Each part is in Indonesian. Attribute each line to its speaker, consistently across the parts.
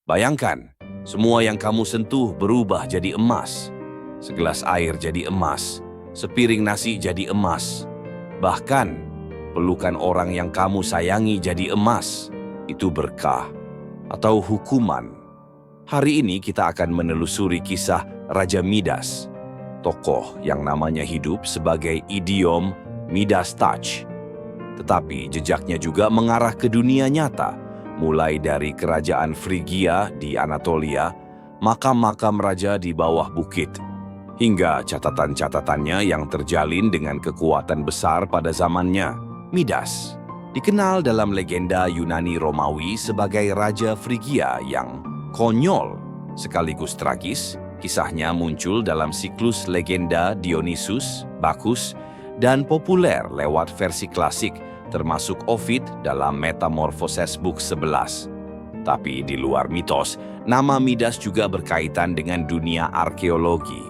Speaker 1: Bayangkan, semua yang kamu sentuh berubah jadi emas. Segelas air jadi emas, sepiring nasi jadi emas. Bahkan, pelukan orang yang kamu sayangi jadi emas. Itu berkah atau hukuman. Hari ini kita akan menelusuri kisah Raja Midas, tokoh yang namanya hidup sebagai idiom Midas Touch. Tetapi jejaknya juga mengarah ke dunia nyata, mulai dari kerajaan Frigia di Anatolia, makam-makam raja di bawah bukit, hingga catatan-catatannya yang terjalin dengan kekuatan besar pada zamannya. Midas dikenal dalam legenda Yunani Romawi sebagai Raja Frigia yang konyol sekaligus tragis. Kisahnya muncul dalam siklus legenda Dionysus, Bacchus, dan populer lewat versi klasik termasuk Ovid dalam Metamorphoses Book 11. Tapi di luar mitos, nama Midas juga berkaitan dengan dunia arkeologi.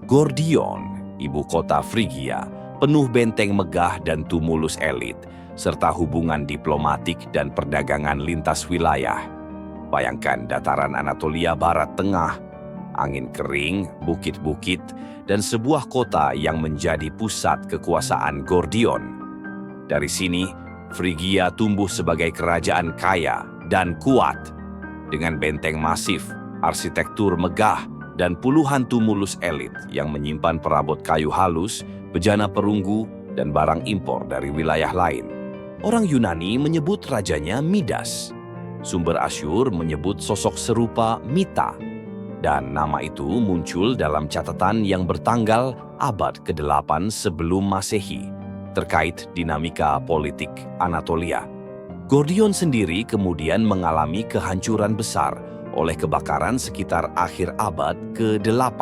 Speaker 1: Gordion, ibu kota Frigia, penuh benteng megah dan tumulus elit, serta hubungan diplomatik dan perdagangan lintas wilayah. Bayangkan dataran Anatolia Barat Tengah, angin kering, bukit-bukit, dan sebuah kota yang menjadi pusat kekuasaan Gordion. Dari sini, Frigia tumbuh sebagai kerajaan kaya dan kuat, dengan benteng masif, arsitektur megah, dan puluhan tumulus elit yang menyimpan perabot kayu halus, bejana perunggu, dan barang impor dari wilayah lain. Orang Yunani menyebut rajanya Midas. Sumber Asyur menyebut sosok serupa Mita. Dan nama itu muncul dalam catatan yang bertanggal abad ke-8 sebelum Masehi, terkait dinamika politik Anatolia. Gordion sendiri kemudian mengalami kehancuran besar oleh kebakaran sekitar akhir abad ke-8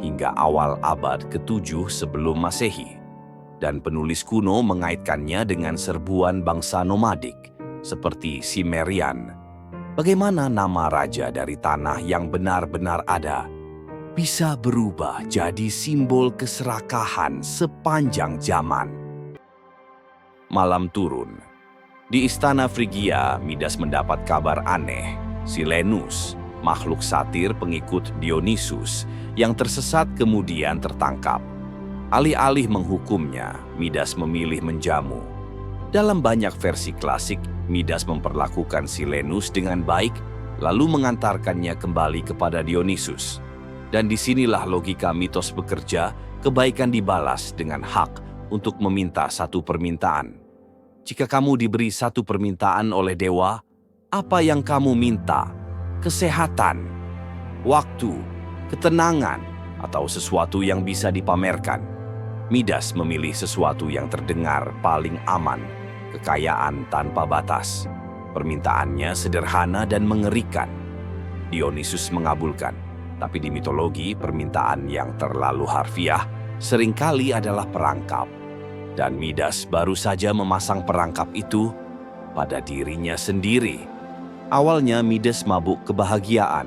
Speaker 1: hingga awal abad ke-7 sebelum Masehi. Dan penulis kuno mengaitkannya dengan serbuan bangsa nomadik, seperti Cimmerian. Bagaimana nama raja dari tanah yang benar-benar ada bisa berubah jadi simbol keserakahan sepanjang zaman. Malam turun. Di istana Frigia, Midas mendapat kabar aneh. Silenus, makhluk satir pengikut Dionysus, yang tersesat kemudian tertangkap. Alih-alih menghukumnya, Midas memilih menjamu. Dalam banyak versi klasik, Midas memperlakukan Silenus dengan baik, lalu mengantarkannya kembali kepada Dionysus. Dan disinilah logika mitos bekerja, kebaikan dibalas dengan hak untuk meminta satu permintaan. Jika kamu diberi satu permintaan oleh dewa, apa yang kamu minta? Kesehatan, waktu, ketenangan, atau sesuatu yang bisa dipamerkan? Midas memilih sesuatu yang terdengar paling aman, kekayaan tanpa batas. Permintaannya sederhana dan mengerikan. Dionysus mengabulkan, tapi di mitologi permintaan yang terlalu harfiah seringkali adalah perangkap. Dan Midas baru saja memasang perangkap itu pada dirinya sendiri. Awalnya Midas mabuk kebahagiaan.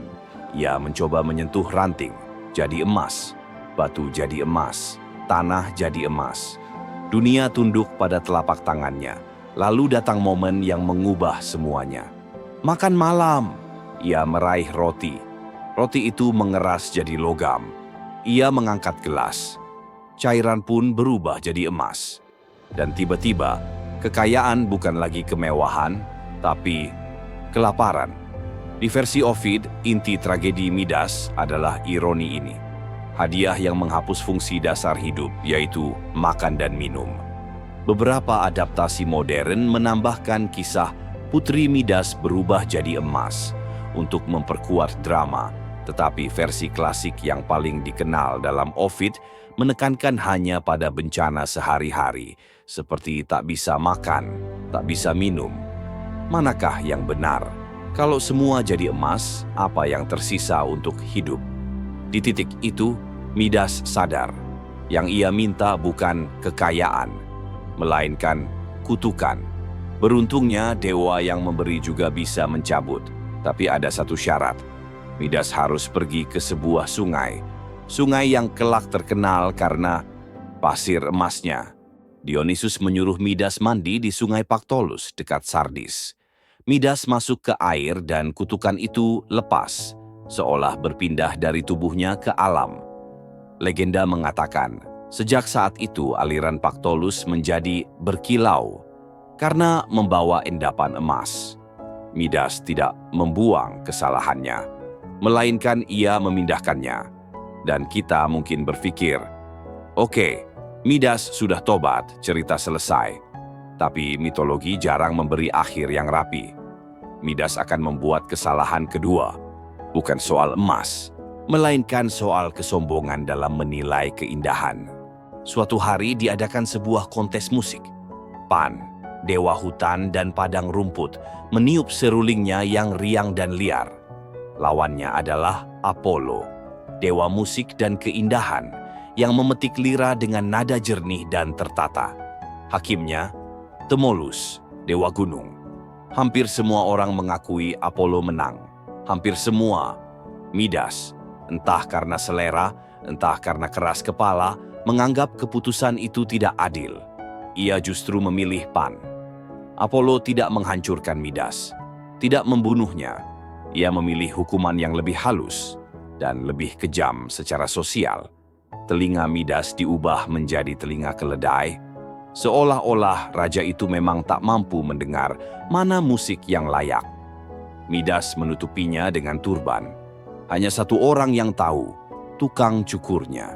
Speaker 1: Ia mencoba menyentuh ranting, jadi emas. Batu jadi emas, tanah jadi emas. Dunia tunduk pada telapak tangannya. Lalu datang momen yang mengubah semuanya. Makan malam, ia meraih roti. Roti itu mengeras jadi logam. Ia mengangkat gelas. Cairan pun berubah jadi emas. Dan tiba-tiba, kekayaan bukan lagi kemewahan, tapi kelaparan. Di versi Ovid, inti tragedi Midas adalah ironi ini. Hadiah yang menghapus fungsi dasar hidup, yaitu makan dan minum. Beberapa adaptasi modern menambahkan kisah Putri Midas berubah jadi emas untuk memperkuat drama, tetapi versi klasik yang paling dikenal dalam Ovid menekankan hanya pada bencana sehari-hari, seperti tak bisa makan, tak bisa minum. Manakah yang benar? Kalau semua jadi emas, apa yang tersisa untuk hidup? Di titik itu, Midas sadar, yang ia minta bukan kekayaan, melainkan kutukan. Beruntungnya dewa yang memberi juga bisa mencabut, tapi ada satu syarat. Midas harus pergi ke sebuah sungai, sungai yang kelak terkenal karena pasir emasnya. Dionysus menyuruh Midas mandi di sungai Pactolus dekat Sardis. Midas masuk ke air dan kutukan itu lepas, seolah berpindah dari tubuhnya ke alam. Legenda mengatakan, sejak saat itu aliran Pactolus menjadi berkilau karena membawa endapan emas. Midas tidak membuang kesalahannya, melainkan ia memindahkannya. Dan kita mungkin berpikir, oke, Midas sudah tobat, cerita selesai. Tapi mitologi jarang memberi akhir yang rapi. Midas akan membuat kesalahan kedua, bukan soal emas, melainkan soal kesombongan dalam menilai keindahan. Suatu hari diadakan sebuah kontes musik. Pan, dewa hutan dan padang rumput, meniup serulingnya yang riang dan liar. Lawannya adalah Apollo, dewa musik dan keindahan, yang memetik lira dengan nada jernih dan tertata. Hakimnya, Tmolus, dewa gunung. Hampir semua orang mengakui Apollo menang. Hampir semua. Midas, entah karena selera, entah karena keras kepala, menganggap keputusan itu tidak adil. Ia justru memilih Pan. Apollo tidak menghancurkan Midas, tidak membunuhnya. Ia memilih hukuman yang lebih halus dan lebih kejam secara sosial. Telinga Midas diubah menjadi telinga keledai, seolah-olah raja itu memang tak mampu mendengar mana musik yang layak. Midas menutupinya dengan turban. Hanya satu orang yang tahu, tukang cukurnya.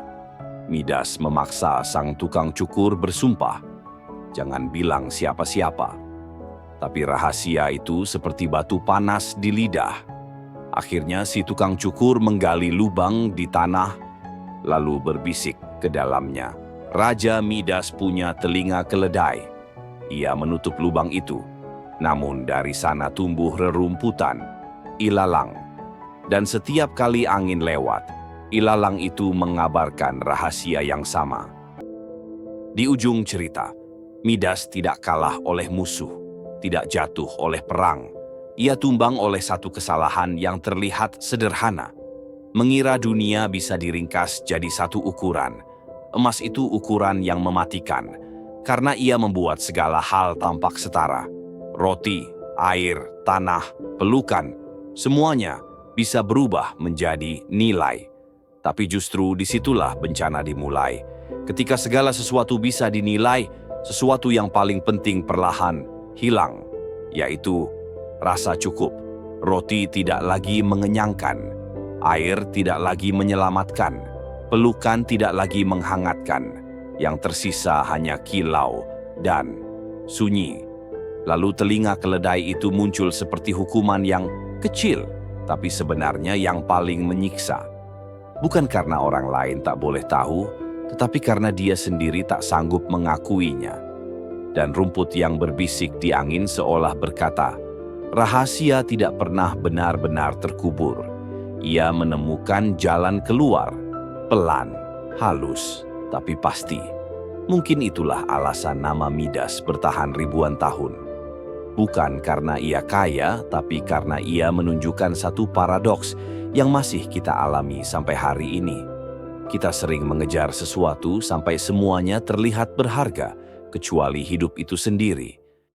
Speaker 1: Midas memaksa sang tukang cukur bersumpah, jangan bilang siapa-siapa. Tapi rahasia itu seperti batu panas di lidah. Akhirnya si tukang cukur menggali lubang di tanah, lalu berbisik ke dalamnya. Raja Midas punya telinga keledai. Ia menutup lubang itu. Namun dari sana tumbuh rerumputan, ilalang. Dan setiap kali angin lewat, ilalang itu mengabarkan rahasia yang sama. Di ujung cerita, Midas tidak kalah oleh musuh, tidak jatuh oleh perang. Ia tumbang oleh satu kesalahan yang terlihat sederhana. Mengira dunia bisa diringkas jadi satu ukuran. Emas itu ukuran yang mematikan, karena ia membuat segala hal tampak setara. Roti, air, tanah, pelukan, semuanya bisa berubah menjadi nilai. Tapi justru disitulah bencana dimulai. Ketika segala sesuatu bisa dinilai, sesuatu yang paling penting perlahan hilang, yaitu rasa cukup. Roti tidak lagi mengenyangkan, air tidak lagi menyelamatkan, pelukan tidak lagi menghangatkan. Yang tersisa hanya kilau dan sunyi. Lalu telinga keledai itu muncul seperti hukuman yang kecil, tapi sebenarnya yang paling menyiksa. Bukan karena orang lain tak boleh tahu, tetapi karena dia sendiri tak sanggup mengakuinya. Dan rumput yang berbisik di angin seolah berkata, rahasia tidak pernah benar-benar terkubur. Ia menemukan jalan keluar. Pelan, halus, tapi pasti. Mungkin itulah alasan nama Midas bertahan ribuan tahun. Bukan karena ia kaya, tapi karena ia menunjukkan satu paradoks yang masih kita alami sampai hari ini. Kita sering mengejar sesuatu sampai semuanya terlihat berharga, kecuali hidup itu sendiri.